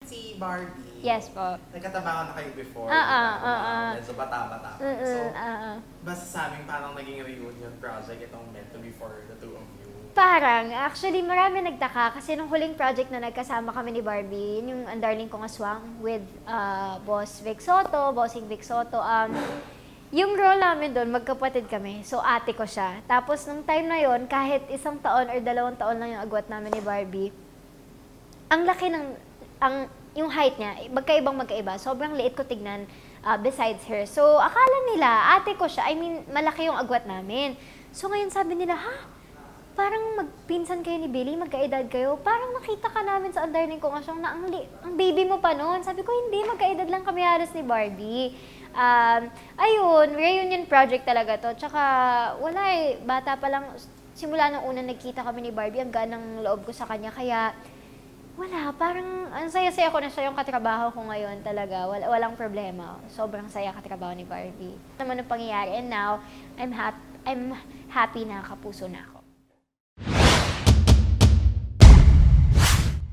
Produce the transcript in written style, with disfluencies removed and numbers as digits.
si Barbie. Yes po. Nagkatabangan na kayo before. Medyo bata-bata. So, basta sa amin parang naging reunion project itong meant to be for the two of you. Parang, actually, marami nagtaka kasi nung huling project na nagkasama kami ni Barbie, yun yung Ang Darling Kong Aswang with Boss Vic Soto, Bossing Vic Soto. Yung role namin doon, magkapatid kami. So, ate ko siya. Tapos, nung time na yon kahit 1 taon or 2 taon lang yung agwat namin ni Barbie, ang laki ng, yung height niya, magkaiba. Sobrang liit ko tignan besides her. So, akala nila, ate ko siya. I mean, malaki yung agwat namin. So, ngayon sabi nila, parang magpinsan kayo ni Billy, magkaedad kayo. Parang nakita ka namin sa Ang Darling Kong Aswang na ang baby mo pa noon. Sabi ko, hindi, magkaedad lang kami halos ni Barbie. Ayun, reunion project talaga to. Tsaka, wala bata pa lang, simula nung una nagkita kami ni Barbie, ang ganang loob ko sa kanya. Kaya, wala, parang, ang saya-saya ko na siya yung katrabaho ko ngayon talaga. Walang problema. Sobrang saya katrabaho ni Barbie. Naman ang pangyayari. And now, I'm happy na kapuso na ako.